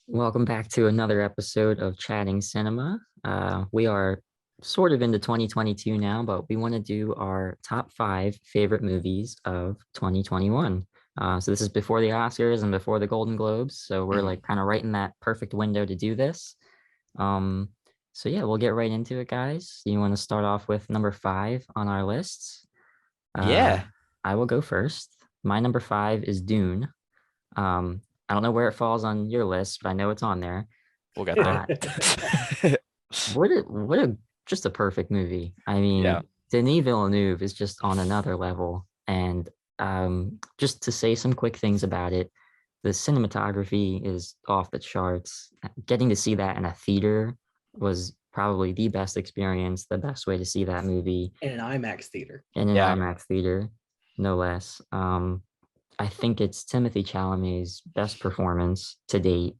Welcome back to another episode of Chatting Cinema. We are sort of into 2022 now, but we want to do our top five favorite movies of 2021. So this is before the Oscars and before the Golden Globes. So we're Mhm. like kind of right in that perfect window to do this. Um, so yeah, we'll get right into it, guys. You want to start off with number five on our lists? Uh, Yeah, I will go first. My number five is Dune. I don't know where it falls on your list, but I know it's on there. we'll get there. Uh, what a just a perfect movie. I Yeah. mean, Denis Villeneuve is just on another level. And just to say some quick things about it, the cinematography is off the charts. Getting to see that in a theater was probably the best experience, the best way to see that movie in an IMAX theater. in an Yeah. IMAX theater, no less. I think it's Timothy Chalamet's best performance to date,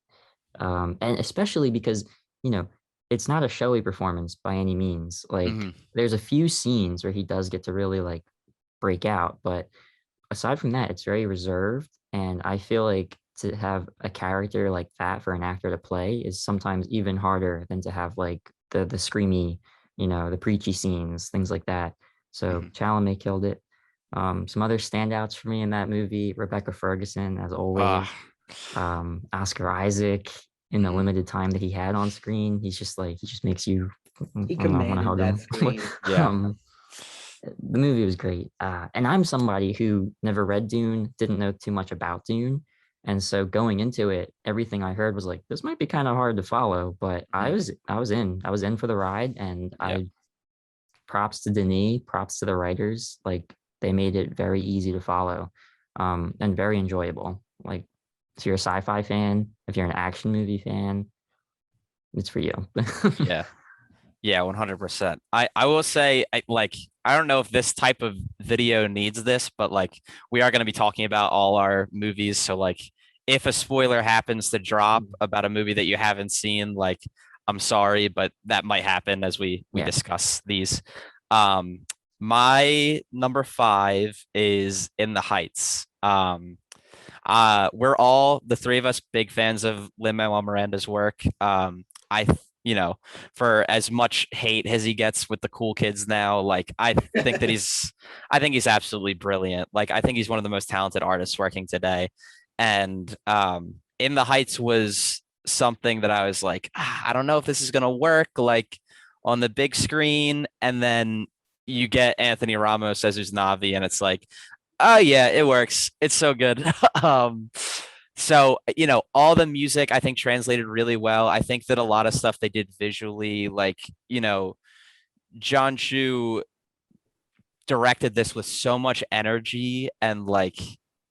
and especially because you know it's not a showy performance by any means. Like hmm there's a few scenes where he does get to really like break out, but aside from that, it's very reserved. And I feel like to have a character like that for an actor to play is sometimes even harder than to have like the screamy, the preachy scenes, things like that. So hmm Chalamet killed it. Some other standouts for me in that movie: Rebecca Ferguson, as Uh, always. Oscar Isaac in the mhm. limited time that he had on screen, he just makes you, I He don't know, want to commanded hug that him. screen. Yeah. The movie was great. And I'm somebody who never read Dune, didn't know too much about Dune. And so going into it, everything I heard was like, this might be kind of hard to follow, but Mhm. I was in for the ride. And Yeah. I props to Denis, props to the writers. Like they made it very easy to follow, and very enjoyable. Like if you're a sci-fi fan, if you're an action movie fan, it's for you. Yeah. Yeah, 100%. I will say I don't know if this type of video needs this, but like we are going to be talking about all our movies, so like if a spoiler happens to drop about a movie that you haven't seen, like I'm sorry, but that might happen as we Yeah. discuss these. Um my number 5 is In the Heights. We're all the three of us big fans of Lin-Manuel Miranda's work. I you know, for as much hate as he gets with the cool kids now, like think that I think he's absolutely brilliant. Like I think he's one of the most talented artists working today. And In the Heights was something that I was like, I don't know if this is gonna work like on the big screen. And then you get Anthony Ramos as Usnavi, and it's like, oh yeah, it works. It's so good. um, so all the music I think translated really well. I think that a lot of stuff they did visually, like John Chu directed this with so much energy and like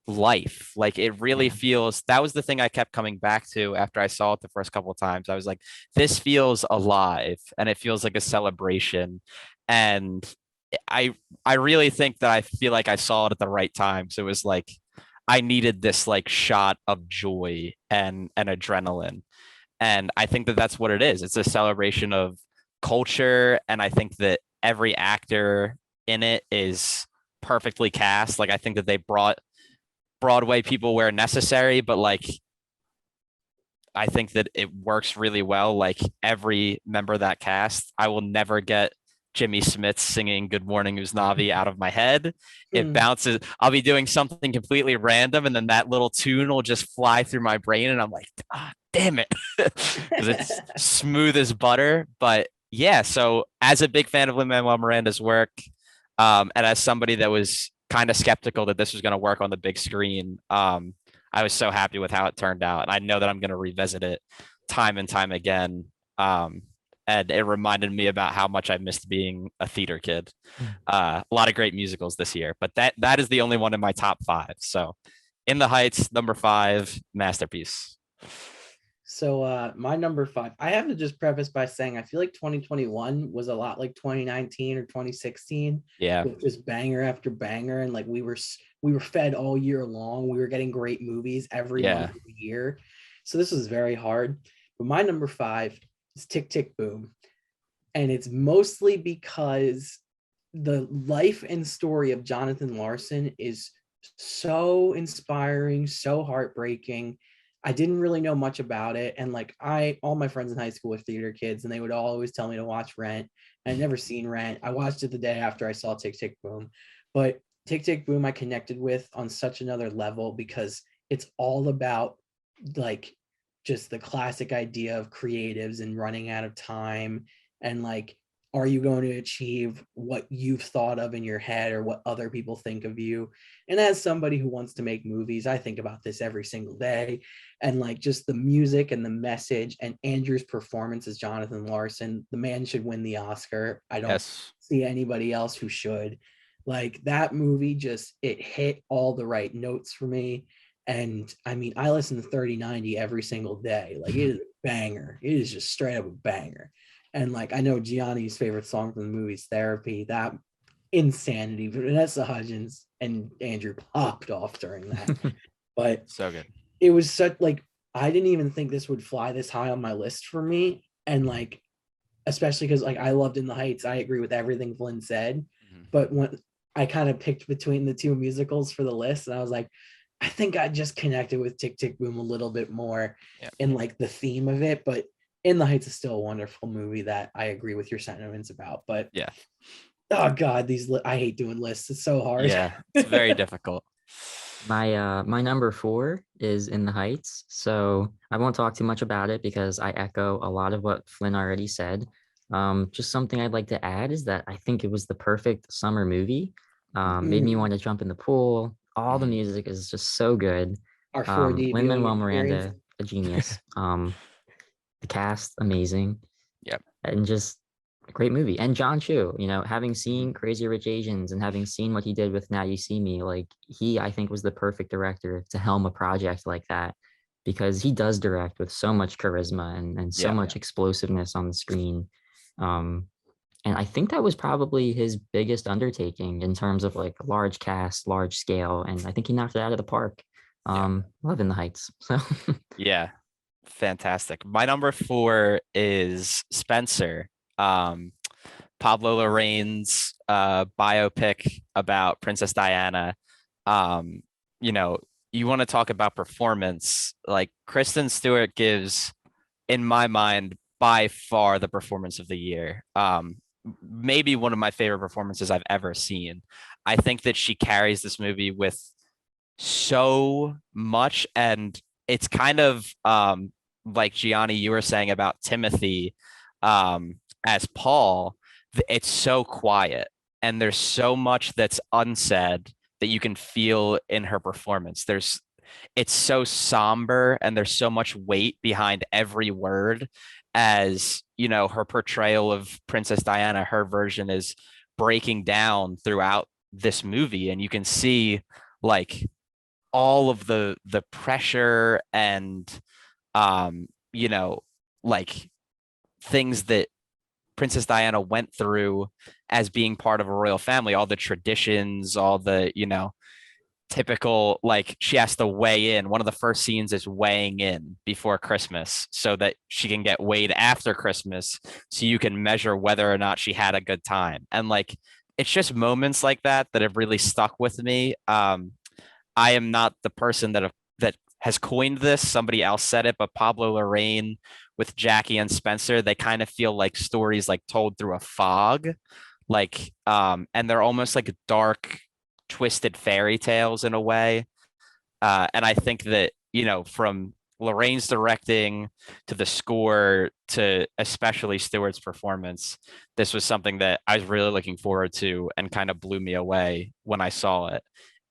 life. Like it really Yeah. feels. That was the thing I kept coming back to after I saw it the first couple of times. I was like, this feels alive and it feels like a celebration. And I I really think that I feel like I saw it at the right time. So it was like I needed this like shot of joy and adrenaline. And I think that that's what it is. It's a celebration of culture. And I think that every actor in it is perfectly cast. Like I think that they brought Broadway people where necessary, but like I think that it works really well. Like every member of that cast, I will never get Jimmy Smith singing Good Morning Usnavi out of my head. It Mm. bounces. I'll be doing something completely random, and then that little tune will just fly through my brain, and I'm like, damn it. Because it's smooth as butter. But yeah, so as a big fan of Lin-Manuel Miranda's work, and as somebody that was kind of skeptical that this was going to work on the big screen, I was so happy with how it turned out. And I know that I'm going to revisit it time and time again. Um, and it reminded me about how much I missed being a theater kid. A lot of great musicals this year, but that is the only one in my top 5. So, In the Heights, number 5, masterpiece. So my number five, I have to just preface by saying I feel like 2021 was a lot like 2019 or 2016 Yeah, with just banger after banger, and like we were fed all year long. We were getting great movies every month yeah. of the year. So this was very hard. But my number five is Tick Tick Boom. And it's mostly because the life and story of Jonathan Larson is so inspiring, so heartbreaking. I didn't really know much about it. And like all my friends in high school were theater kids, and they would always tell me to watch Rent. I'd never seen Rent. I watched it the day after I saw Tick Tick Boom. But Tick Tick Boom I connected with on such another level because it's all about like just the classic idea of creatives and running out of time, and like, are you going to achieve what you've thought of in your head or what other people think of you? And as somebody who wants to make movies, I think about this every single day. And like just the music and the message and Andrew's performance as Jonathan Larson, the man should win the Oscar. I don't Yes. see anybody else who should. Like that movie just, it hit all the right notes for me. And I mean, I listen to 3090 every single day. Like it is a banger. It is just straight up a banger. And like I know Gianni's favorite song from the movie is Therapy. That insanity. Vanessa Hudgens and Andrew popped off during that. But So good. it was such like, I didn't even think this would fly this high on my list for me. And like, especially because like I loved In the Heights. I agree with everything Flynn said. But when I kind of picked between the two musicals for the list, and I was like, I think I just connected with Tick Tick Boom a little bit more in like the theme of it. But In the Heights is still a wonderful movie that I agree with your sentiments about. But Yeah. Oh God, I hate doing lists. It's so hard. Yeah, it's very difficult. My number 4 is In the Heights. So I won't talk too much about it because I echo a lot of what Flynn already said. Just something I'd like to add is that I think it was the perfect summer movie. Made me want to jump in the pool. All the music is just so good. Our 4D viewing Lin-Manuel experience. Miranda, a genius. The cast, amazing. Yep. And just a great movie. And John Chu, having seen Crazy Rich Asians and having seen what he did with Now You See Me, like I think was the perfect director to helm a project like that, because he does direct with so much charisma and so much explosiveness on the screen. And I think that was probably his biggest undertaking in terms of like large cast, large scale. And I think he knocked it out of the park. Love In the Heights. So Yeah. Fantastic. My number 4 is Spencer. Pablo Larraín's biopic about Princess Diana. You know, you want to talk about performance. Like Kristen Stewart gives, in my mind, by far the performance of the year. Maybe one of my favorite performances I've ever seen. I think that she carries this movie with so much, and it's kind of like Gianni, you were saying about Timothy as Paul. It's so quiet, and there's so much that's unsaid that you can feel in her performance. It's so somber, and there's so much weight behind every word. As you know, her portrayal of Princess Diana, her version is breaking down throughout this movie, and you can see like all of the pressure and you know, like things that Princess Diana went through as being part of a royal family, all the traditions, all the, typical, like she has to weigh in. One of the first scenes is weighing in before Christmas so that she can get weighed after Christmas so you can measure whether or not she had a good time. And like it's just moments like that that have really stuck with me. I am not the person that has coined this. Somebody else said it, but Pablo Larraín with Jackie and Spencer, they kind of feel like stories like told through a fog, like and they're almost like dark, twisted fairy tales in a way. And I think that from Lorraine's directing to the score to especially Stewart's performance, this was something that I was really looking forward to and kind of blew me away when I saw it.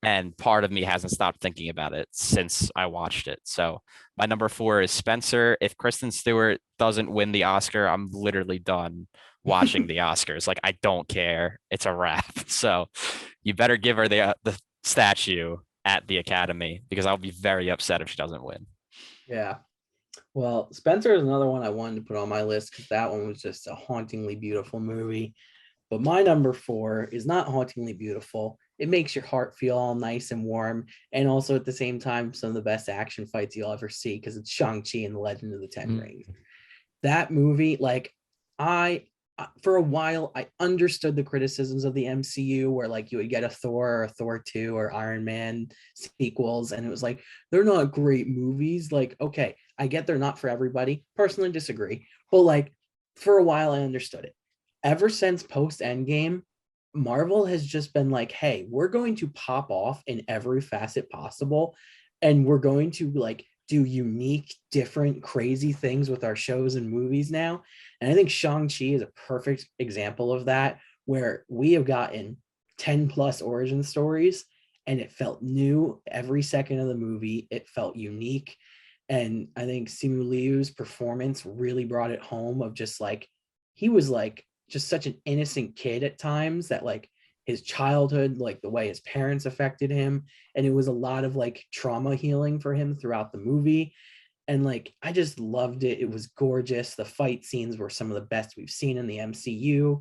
And part of me hasn't stopped thinking about it since I watched it. So my number 4 is Spencer. If Kristen Stewart doesn't win the Oscar, I'm literally done watching the Oscars. Like I don't care. It's a wrap. So you better give her the statue at the Academy because I'll be very upset if she doesn't win. Yeah. Well, Spencer is another one I wanted to put on my list because that one was just a hauntingly beautiful movie. But my number 4 is not hauntingly beautiful. It makes your heart feel all nice and warm. And also at the same time, some of the best action fights you'll ever see because it's Shang-Chi and the Legend of the Ten Rings. That movie, like I for a while I understood the criticisms of the MCU where like you would get a Thor or Thor 2 or Iron Man sequels and it was like they're not great movies. Like, okay, I get they're not for everybody. Personally disagree. But like for a while I understood it. Ever since post Endgame, Marvel has just been like, hey, we're going to pop off in every facet possible and we're going to like do unique, different, crazy things with our shows and movies now. And I think Shang-Chi is a perfect example of that, where we have gotten 10 plus origin stories and it felt new every second of the movie. It felt unique. And I think Simu Liu's performance really brought it home of just like, he was like just such an innocent kid at times that like his childhood, like the way his parents affected him. And it was a lot of like trauma healing for him throughout the movie. And like, I just loved it. It was gorgeous. The fight scenes were some of the best we've seen in the MCU.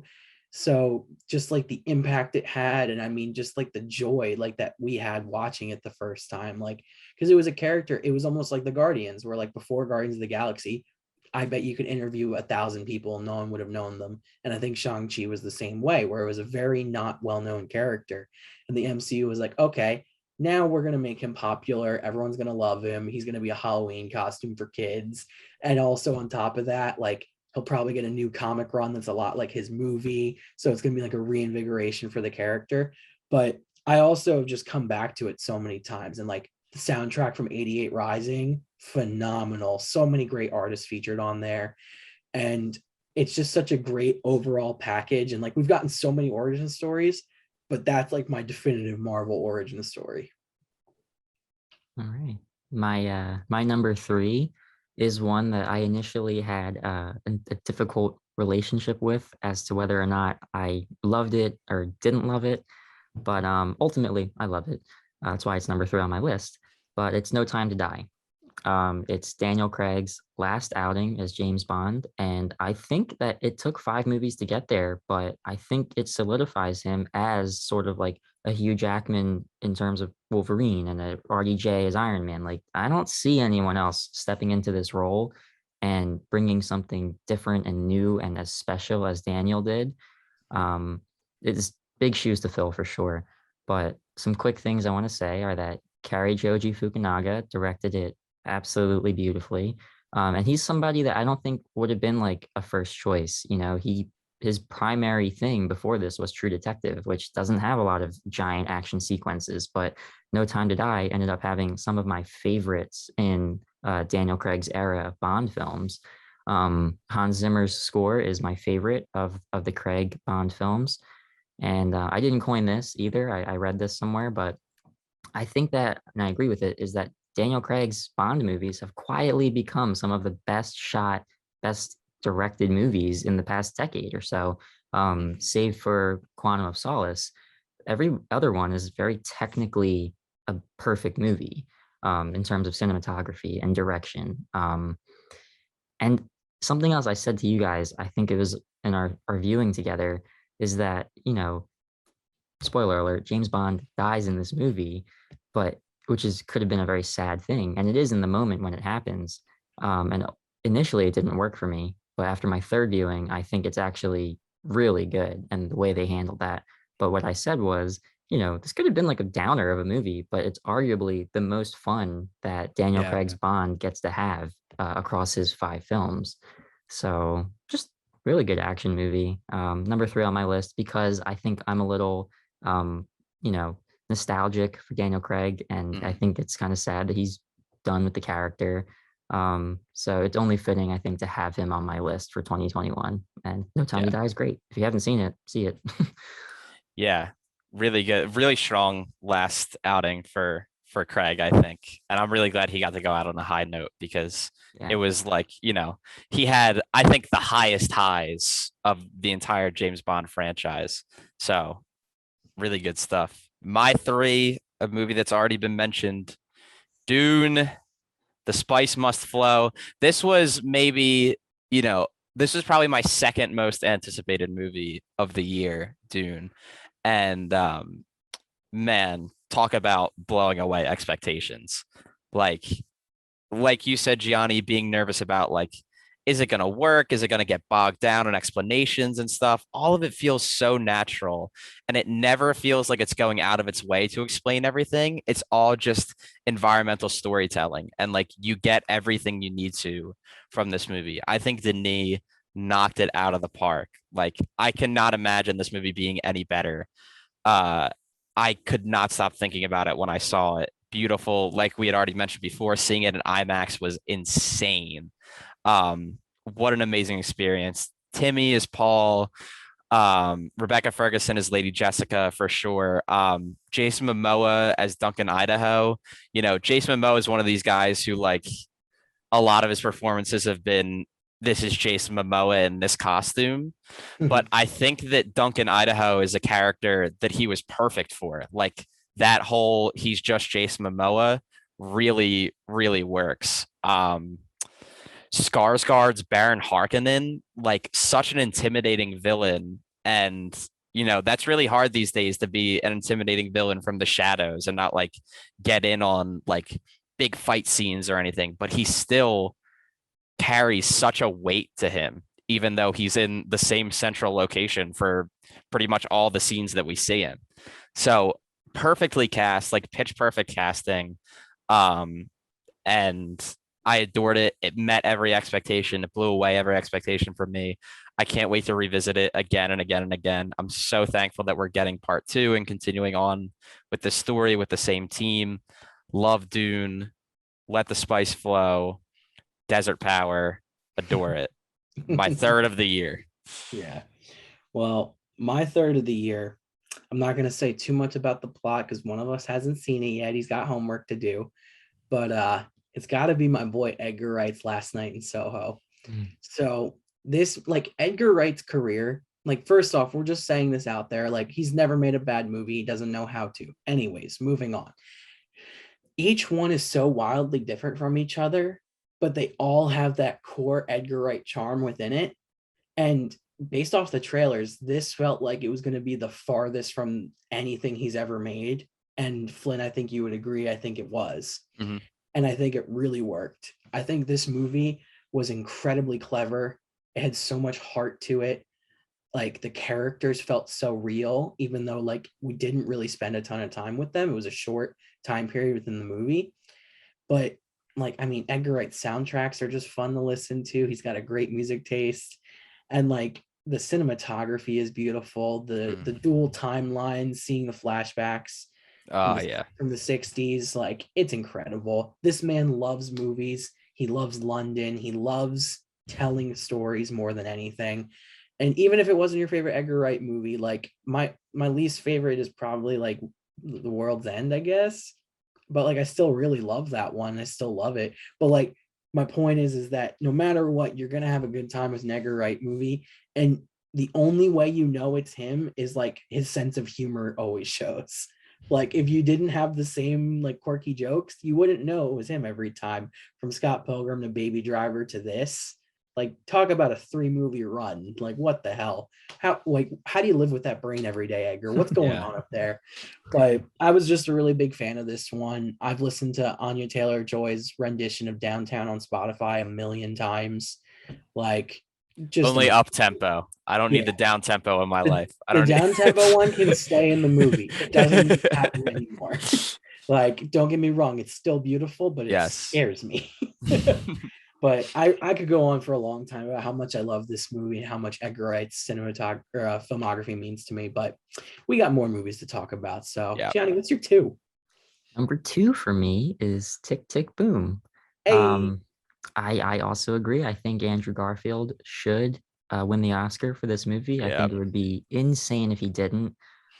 So just like the impact it had, and I mean, just like the joy like that we had watching it the first time, like because it was a character, it was almost like the Guardians, where like before Guardians of the Galaxy, I bet you could interview 1,000 people and no one would have known them. And I think Shang-Chi was the same way, where it was a very not well-known character. And the MCU was like, okay, now we're going to make him popular. Everyone's going to love him. He's going to be a Halloween costume for kids. And also on top of that, like he'll probably get a new comic run that's a lot like his movie. So it's going to be like a reinvigoration for the character. But I also have just come back to it so many times. And like the soundtrack from 88 Rising, phenomenal. So many great artists featured on there. And it's just such a great overall package. And like we've gotten so many origin stories, but that's like my definitive Marvel origin story. All right. My number three is one that I initially had a difficult relationship with as to whether or not I loved it or didn't love it. But ultimately, I love it. That's why it's number three on my list. But it's No Time to Die. It's Daniel Craig's last outing as James Bond, and I think that it took 5 movies to get there, but I think it solidifies him as sort of like a Hugh Jackman in terms of Wolverine and a RDJ as Iron Man. Like I don't see anyone else stepping into this role and bringing something different and new and as special as Daniel did. Um, it's big shoes to fill for sure. But some quick things I want to say are that Cary Joji Fukunaga directed it absolutely beautifully. And he's somebody that I don't think would have been like a first choice. You know, his primary thing before this was True Detective, which doesn't have a lot of giant action sequences, but No Time to Die ended up having some of my favorites in Daniel Craig's era of Bond films. Hans Zimmer's score is my favorite of the Craig Bond films. And I didn't coin this either. I read this somewhere, but I think that, and I agree with it, is that Daniel Craig's Bond movies have quietly become some of the best shot, best directed movies in the past decade or so. Save for Quantum of Solace, every other one is very technically a perfect movie in terms of cinematography and direction. And something else I said to you guys, I think it was in our viewing together, is that, you know, spoiler alert, James Bond dies in this movie, but which is could have been a very sad thing. And it is in the moment when it happens. And initially it didn't work for me, but after my third viewing, I think it's actually really good and the way they handled that. But what I said was, you know, this could have been like a downer of a movie, but it's arguably the most fun that Daniel Yeah. Craig's Bond gets to have across his 5 films. So just really good action movie. Number three on my list because I think I'm a little, you know, nostalgic for Daniel Craig, and I think it's kind of sad that he's done with the character. So it's only fitting, I think, to have him on my list for 2021. And No Time to Yeah. Die is great. If you haven't seen it, see it. Yeah. Really good, really strong last outing for Craig, I think. And I'm really glad he got to go out on a high note because Yeah. it was like, you know, he had, I think, the highest highs of the entire James Bond franchise. So really good stuff. My three, a movie that's already been mentioned, Dune, The Spice Must Flow. This was maybe, you know, this was probably my second most anticipated movie of the year, Dune. And man, talk about blowing away expectations. Like like you said, Gianni, being nervous about like is it going to work? Is it going to get bogged down in explanations and stuff? All of it feels so natural, and it never feels like it's going out of its way to explain everything. It's all just environmental storytelling, and like you get everything you need to from this movie. I think Denis knocked it out of the park. Like I cannot imagine this movie being any better. Uh, I could not stop thinking about it when I saw it. Beautiful, like we had already mentioned before, seeing it in IMAX was insane. What an amazing experience. Timmy is Paul. Rebecca Ferguson is Lady Jessica for sure. Jason Momoa as Duncan Idaho. You know, Jason Momoa is one of these guys who like a lot of his performances have been this is Jason Momoa in this costume. But I think that Duncan Idaho is a character that he was perfect for. Like that whole he's just Jason Momoa really, really works. Skarsgård's Baron Harkonnen, like such an intimidating villain. And, you know, that's really hard these days to be an intimidating villain from the shadows and not like get in on like big fight scenes or anything. But he still carries such a weight to him, even though he's in the same central location for pretty much all the scenes that we see him. So perfectly cast, like pitch perfect casting. And I adored it. It met every expectation. It blew away every expectation from me. I can't wait to revisit it again and again and again. I'm so thankful that we're getting part 2 and continuing on with the story with the same team. Love Dune. Let the spice flow. Desert Power. Adore it. My third of the year. Yeah. Well, my third of the year, I'm not going to say too much about the plot because one of us hasn't seen it yet. He's got homework to do. But it's got to be my boy Edgar Wright's Last Night in Soho. So this, like Edgar Wright's career, like first off, we're just saying this out there, like he's never made a bad movie. He doesn't know how to. Anyways, moving on. Each one is so wildly different from each other, but they all have that core Edgar Wright charm within it. And based off the trailers, this felt like it was going to be the farthest from anything he's ever made. And Flynn, I think you would agree. I think it was. Mm-hmm. And I think it really worked. I think this movie was incredibly clever. It had so much heart to it. Like the characters felt so real, even though like we didn't really spend a ton of time with them. It was a short time period within the movie. But like, I mean, Edgar Wright's soundtracks are just fun to listen to. He's got a great music taste. And like the cinematography is beautiful. The dual timelines, seeing the flashbacks from the 60s, like it's incredible. This man loves movies. He loves London. He loves telling stories more than anything. And even if it wasn't your favorite Edgar Wright movie, like my least favorite is probably like The World's End, I guess. But like I still really love that one. I still love it. But like my point is that no matter what, you're gonna have a good time with an Edgar Wright movie. And the only way you know it's him is like his sense of humor always shows. Like if you didn't have the same like quirky jokes, you wouldn't know it was him every time. From Scott Pilgrim to Baby Driver to this, like talk about a 3-movie run. Like what the hell? How do you live with that brain every day, Edgar? What's going on up there? But I was just a really big fan of this one. I've listened to Anya Taylor-Joy's rendition of Downtown on Spotify a million times. Like just only up tempo. I don't need the down tempo in my life. I don't the down tempo one can stay in the movie. It doesn't happen anymore. Like, don't get me wrong, it's still beautiful, but it scares me. But I could go on for a long time about how much I love this movie and how much Edgar Wright's filmography means to me. But we got more movies to talk about. So, Gianni, what's your 2? Number 2 for me is Tick, Tick, Boom. Hey. I also agree. I think Andrew Garfield should win the Oscar for this movie. I think it would be insane if he didn't.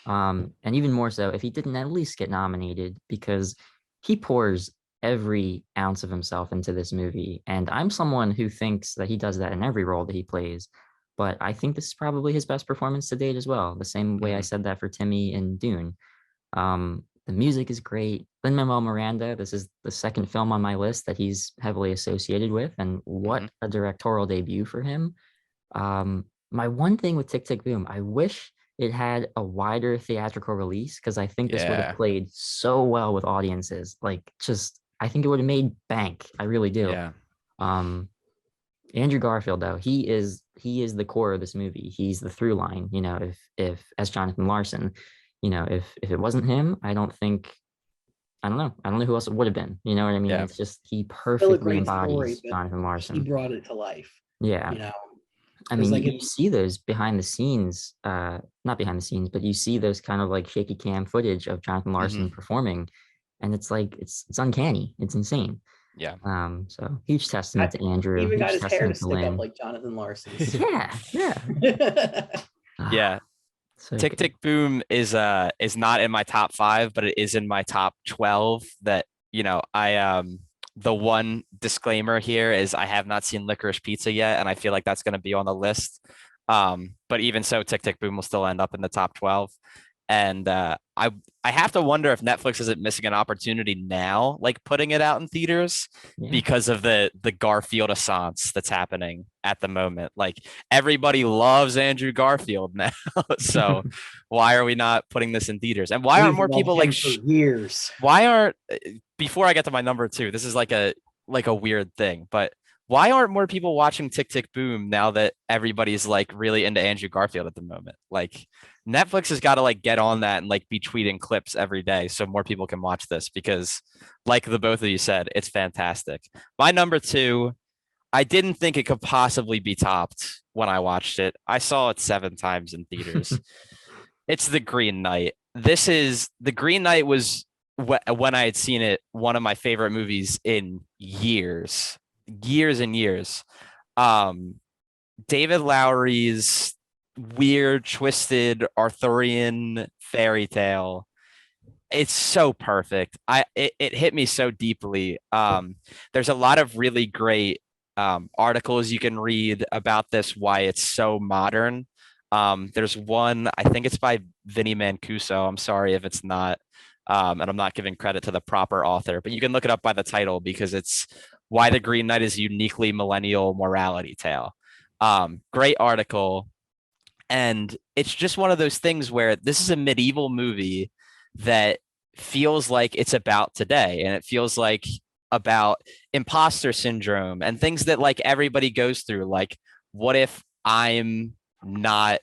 And even more so if he didn't at least get nominated, because he pours every ounce of himself into this movie. And I'm someone who thinks that he does that in every role that he plays. But I think this is probably his best performance to date as well. The same way I said that for Timmy in Dune. The music is great. Lin-Manuel Miranda, this is the second film on my list that he's heavily associated with. And what a directorial debut for him. My one thing with Tick, Tick, Boom, I wish it had a wider theatrical release, because I think this would have played so well with audiences. Like, just, I think it would have made bank. I really do. Andrew Garfield, though, he is the core of this movie. He's the through line. If as Jonathan Larson, if it wasn't him, I don't know who else it would have been. You know what I mean? Yeah. It's just he Still a perfectly great story, embodies but Jonathan he Larson. brought it to life. Yeah. You know, I because mean, like you see those behind the scenes, not behind the scenes, but you see those kind of like shaky cam footage of Jonathan Larson Mhm. performing, and it's like it's uncanny. It's insane. Yeah. So huge I, testament to he Andrew, even got huge his hair to testament to stick up Lynn. like Jonathan Larson's. Yeah, yeah. Yeah. So Tick good. Tick Boom is not in my top 5, but it is in my top 12. That I the one disclaimer here is I have not seen Licorice Pizza yet, and I feel like that's going to be on the list. But even so, Tick Tick Boom will still end up in the top 12. And I have to wonder if Netflix isn't missing an opportunity now, like putting it out in theaters Yeah. because of the Garfield assance that's happening at the moment. Like everybody loves Andrew Garfield now. So why are we not putting this in theaters? And why aren't We've more loved people like him for years. why aren't before I get to my number 2, this is like a weird thing, but why aren't more people watching Tick Tick Boom now that everybody's like really into Andrew Garfield at the moment? Like Netflix has got to like get on that and like be tweeting clips every day so more people can watch this because like the both of you said, it's fantastic. My number 2, I didn't think it could possibly be topped when I watched it. I saw it 7 times in theaters. It's The Green Knight. The Green Knight was when I had seen it, one of my favorite movies in years, years and years. Um, David Lowery's weird, twisted Arthurian fairy tale. It's so perfect. It hit me so deeply. There's a lot of really great articles you can read about this, why it's so modern. There's one, I think it's by Vinnie Mancuso. I'm sorry if it's not, and I'm not giving credit to the proper author, but you can look it up by the title because it's Why the Green Knight is a Uniquely Millennial Morality Tale. Great article. And it's just one of those things where this is a medieval movie that feels like it's about today, and it feels like about imposter syndrome and things that like everybody goes through. Like, what if I'm not,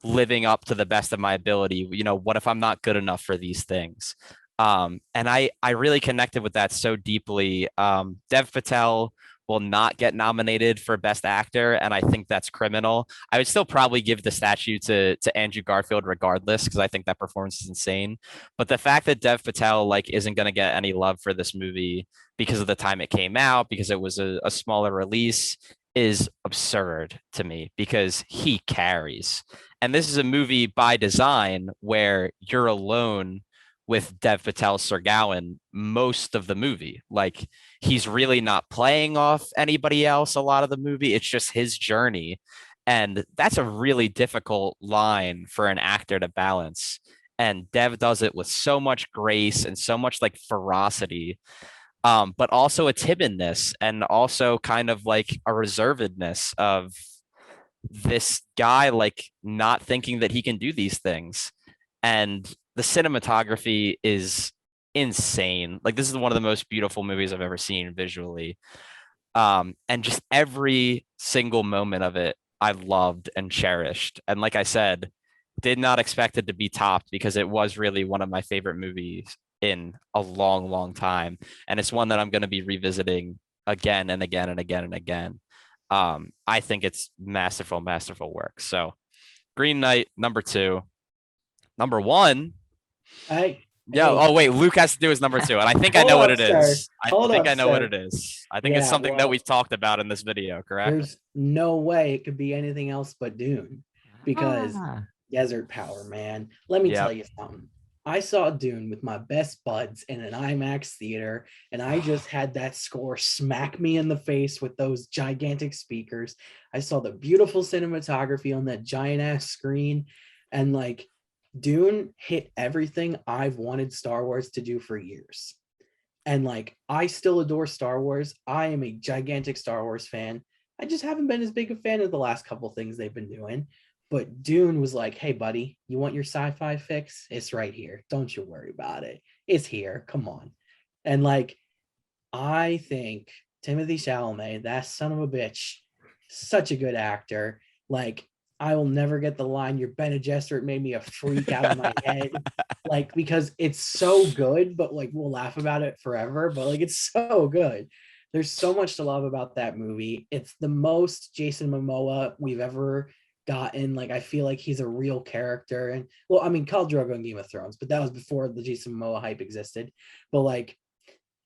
living up to the best of my ability? What if I'm not good enough for these things? And I really connected with that so deeply. Dev Patel will not get nominated for Best Actor, and I think that's criminal. I would still probably give the statue to Andrew Garfield regardless, because I think that performance is insane. But the fact that Dev Patel like isn't going to get any love for this movie because of the time it came out, because it was a smaller release, is absurd to me because he carries. And this is a movie by design where you're alone with Dev Patel Sir Gawain most of the movie. Like he's really not playing off anybody else a lot of the movie. It's just his journey. And that's a really difficult line for an actor to balance. And Dev does it with so much grace and so much like ferocity, but also a timidness and also kind of like a reservedness of this guy like not thinking that he can do these things. And the cinematography is insane. Like this is one of the most beautiful movies I've ever seen visually. And just every single moment of it I loved and cherished. And like I said, did not expect it to be topped because it was really one of my favorite movies in a long, long time. And it's one that I'm going to be revisiting again and again and again and again. I think it's masterful, masterful work. So Green Knight, number 2. Number 1. Hey, Yeah. hey, Oh, wait. Luke has to do his number 2. And I think I hold know what up, it sir. is. I Hold think up, I know what sir. it is. I think it's Yeah, something that well, we've talked about in this video, correct? there's no way it could be anything else but Dune because Ah, desert power, man. Let me Yeah. tell you something. I saw Dune with my best buds in an IMAX theater, and I just had that score smack me in the face with those gigantic speakers. I saw the beautiful cinematography on that giant ass screen, and like Dune hit everything I've wanted Star Wars to do for years. And like, I still adore Star Wars. I am a gigantic Star Wars fan. I just haven't been as big a fan of the last couple things they've been doing. But Dune was like, hey, buddy, you want your sci-fi fix? It's right here. Don't you worry about it. It's here. Come on. And like, I think Timothy Chalamet, that son of a bitch, such a good actor. Like, I will never get the line, "You're Bene Gesserit," made me a freak out of my head. Like, because it's so good, but like we'll laugh about it forever. But like it's so good. There's so much to love about that movie. It's the most Jason Momoa we've ever gotten. Like, I feel like he's a real character. And well, I mean, Khal Drogo in Game of Thrones, but that was before the Jason Momoa hype existed. But like,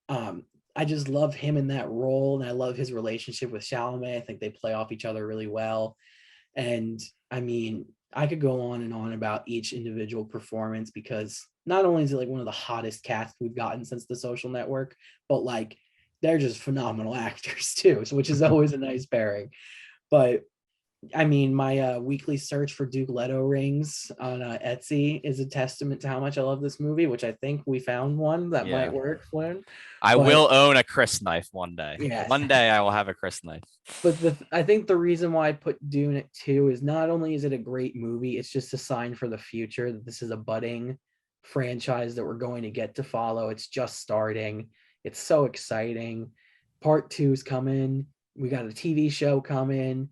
I just love him in that role, and I love his relationship with Chalamet. I think they play off each other really well. And I mean, I could go on and on about each individual performance, because not only is it like one of the hottest casts we've gotten since The Social Network, but like they're just phenomenal actors too, so which is always a nice pairing. But I mean, my weekly search for Duke Leto rings on Etsy is a testament to how much I love this movie, which I think we found one that might work, Flynn. I But will own a Chris knife one day. yes, One day I will have a Chris knife. but I think the reason why I put Dune at 2 is not only is it a great movie, it's just a sign for the future that this is a budding franchise that we're going to get to follow. It's just starting. It's so exciting. Part 2's coming. We got a TV show coming.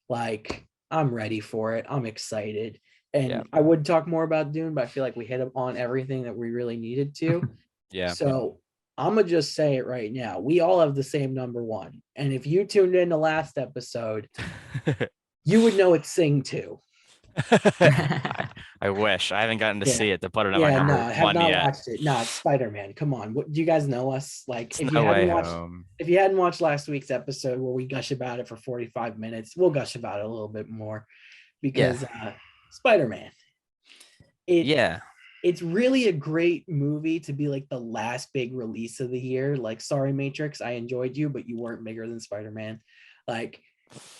Like, I'm ready for it. I'm excited. And I would talk more about Dune, but I feel like we hit on everything that we really needed to. So I'm gonna just say it right now. We all have the same number one. And if you tuned in the last episode, you would know it's Sing 2. I wish. I haven't gotten to see it to put it on my Yeah, number no, I have one not yet. watched it. No, it's Spider-Man. Come on. What do you guys know us? Like, It's if No you Way hadn't watched Home. if you hadn't watched last week's episode where we gush about it for 45 minutes, we'll gush about it a little bit more, because Spider-Man. It's really a great movie to be like the last big release of the year. Like, sorry, Matrix, I enjoyed you, but you weren't bigger than Spider-Man. Like,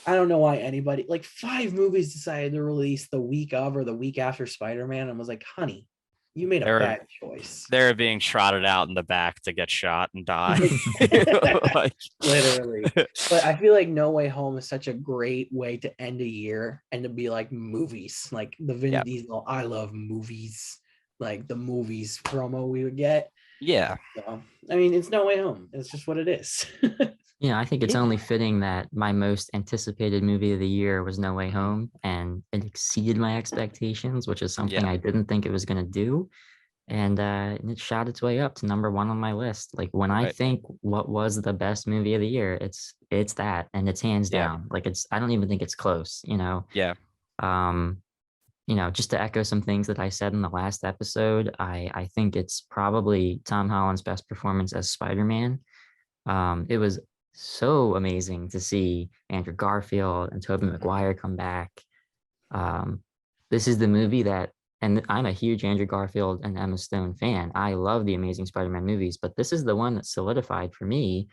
I don't know why anybody, like 5 movies decided to release the week of or the week after Spider-Man, and was like, honey, you made a bad choice. They're being trotted out in the back to get shot and die. Literally. But I feel like No Way Home is such a great way to end a year and to be like movies, like the Vin Diesel, I love movies, like the movies promo we would get. So, I mean, it's No Way Home. It's just what it is. Yeah, I think it's only fitting that my most anticipated movie of the year was No Way Home, and it exceeded my expectations, which is something I didn't think it was going to do. And it shot its way up to number 1 on my list. Like, when I think what was the best movie of the year, it's that, and it's hands down. Like, I don't even think it's close, you know? Just to echo some things that I said in the last episode, I think it's probably Tom Holland's best performance as Spider-Man. It was so amazing to see Andrew Garfield and Tobey Maguire come back. This is the movie that, and I'm a huge Andrew Garfield and Emma Stone fan. I love the Amazing Spider-Man movies, but this is the one that solidified for me,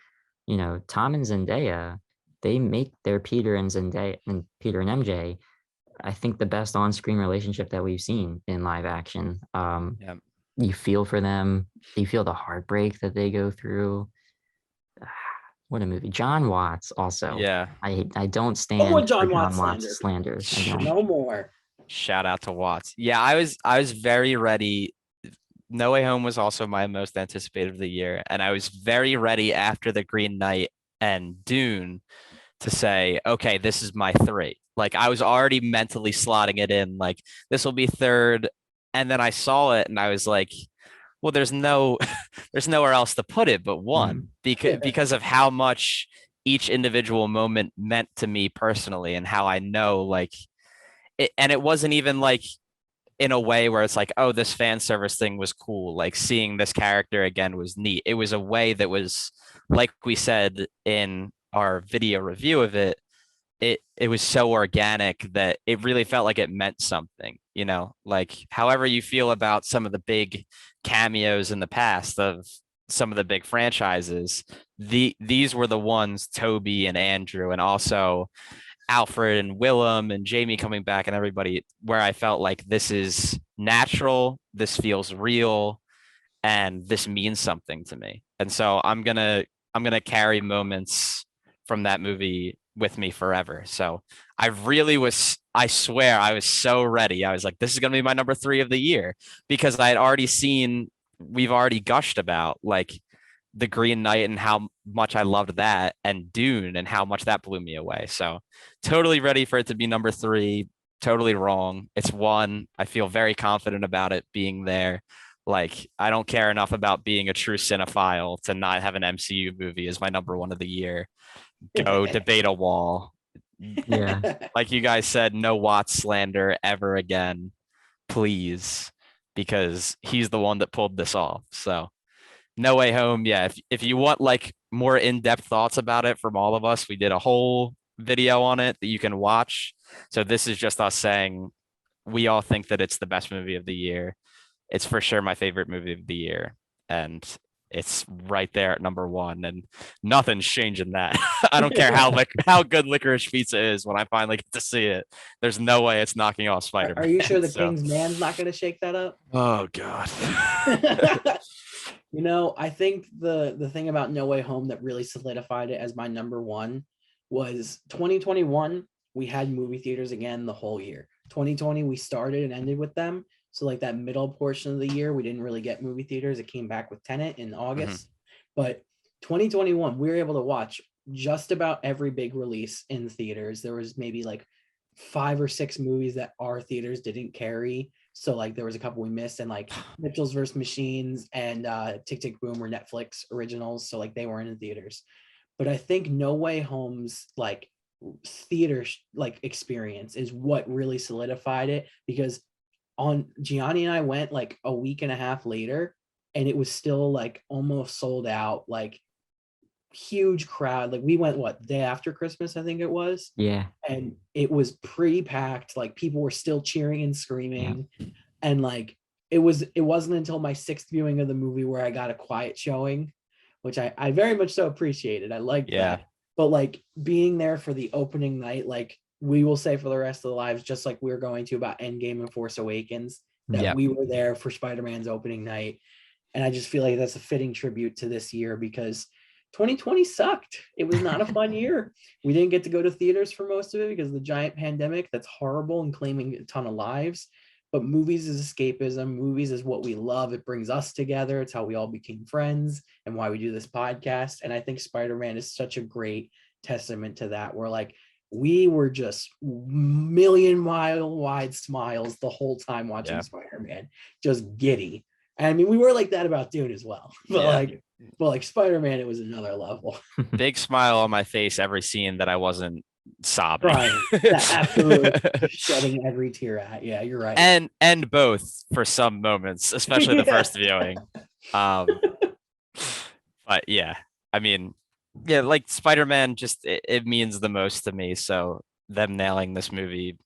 Tom and Zendaya, they make their Peter and MJ, I think, the best on-screen relationship that we've seen in live action. You feel for them. You feel the heartbreak that they go through. What a movie. John Watts also. I don't stand more John for Watts slanders. No more. Shout out to Watts. I was very ready. No Way Home was also my most anticipated of the year, and I was very ready after The Green Knight and Dune to say, okay, this is my 3. Like, I was already mentally slotting it in, like, this will be 3rd. And then I saw it and I was like, well, there's nowhere else to put it but 1, because of how much each individual moment meant to me personally, and how I know, like, it, and it wasn't even like in a way where it's like, oh, this fan service thing was cool. Like, seeing this character again was neat. It was a way that was, like we said in our video review of it, it was so organic that it really felt like it meant something, like, however you feel about some of the big cameos in the past of some of the big franchises, these were the ones, Toby and Andrew, and also Alfred and Willem and Jamie coming back and everybody, where I felt like this is natural, this feels real, and this means something to me. And so I'm gonna carry moments from that movie with me forever. So I swear I was so ready. I was like, this is gonna be my number 3 of the year, because I had already seen, we've already gushed about, like, The Green Knight and how much I loved that, and Dune and how much that blew me away. So totally ready for it to be number 3. Totally wrong. It's 1. I feel very confident about it being there. Like, I don't care enough about being a true cinephile to not have an MCU movie as my number 1 of the year. Go debate a wall. Yeah. Like you guys said, no Watts slander ever again, please, because he's the one that pulled this off. So No Way Home, yeah. If you want like more in-depth thoughts about it from all of us, we did a whole video on it that you can watch. So this is just us saying we all think that it's the best movie of the year. It's for sure my favorite movie of the year, and it's right there at number 1, and nothing's changing that. I don't care how good Licorice Pizza is when I finally get to see it. There's no way it's knocking off Spider-Man. Are you sure the So, King's Man's not going to shake that up? oh God. You know, I think the thing about No Way Home that really solidified it as my number 1 was 2021. We had movie theaters again the whole year. 2020, we started and ended with them. So like that middle portion of the year, we didn't really get movie theaters. It came back with Tenet in August. But 2021, we were able to watch just about every big release in theaters. There was maybe like 5 or 6 movies that our theaters didn't carry. So like there was a couple we missed, and like Mitchell's vs. Machines and Tick Tick Boom were Netflix originals. So like they weren't in theaters. But I think No Way Home's like theater like experience is what really solidified it, because on Gianni and I went like a week and a half later, and it was still like almost sold out, like huge crowd. Like we went the day after Christmas, I think it was. Yeah. And it was pre-packed, like people were still cheering and screaming. And like it wasn't until my 6th viewing of the movie where I got a quiet showing, which I very much so appreciated. I liked that. But like being there for the opening night, like we will say for the rest of the lives, just like we were going to about Endgame and Force Awakens, that we were there for Spider-Man's opening night. And I just feel like that's a fitting tribute to this year, because 2020 sucked. It was not a fun year. We didn't get to go to theaters for most of it because of the giant pandemic that's horrible and claiming a ton of lives. But movies is escapism. Movies is what we love. It brings us together. It's how we all became friends and why we do this podcast. And I think Spider-Man is such a great testament to that. Where like we were just million-mile wide smiles the whole time watching Spider-Man, just giddy. And I mean, we were like that about Dune as well. But like Spider-Man, it was another level. Big smile on my face every scene that I wasn't sobbing. Crying. Absolutely shedding every tear at. Yeah, you're right. And both for some moments, especially the first viewing. But yeah, I mean, yeah, like Spider-Man just it means the most to me. So them nailing this movie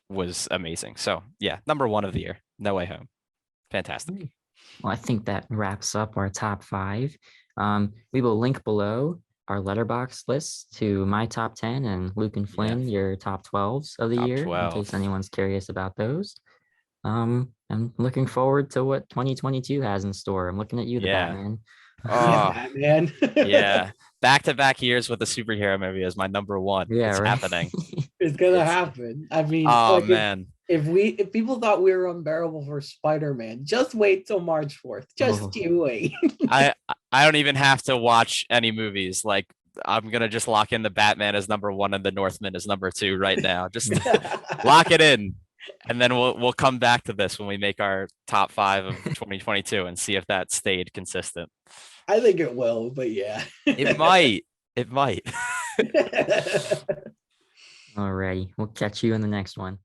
was amazing. So yeah, number 1 of the year, No Way Home. Fantastic. Well, I think that wraps up our top 5. We will link below our Letterboxd lists to my top 10 and Luke and Flynn, your top 12s of the Top year, 12. in case anyone's curious about those. I'm looking forward to what 2022 has in store. I'm looking at you, the Batman. Oh, Batman. yeah. Back-to-back years with a superhero movie is my number 1. Yeah, it's right. happening. It's gonna happen. I mean, Oh like, man. If people thought we were unbearable for Spider-Man, just wait till March 4th. Just you wait. I don't even have to watch any movies. Like I'm gonna just lock in the Batman as number 1 and the Northman as number 2 right now. Just lock it in. And then we'll come back to this when we make our top 5 of 2022 and see if that stayed consistent. I think it will, but yeah. It might. It might. Alrighty. We'll catch you in the next one.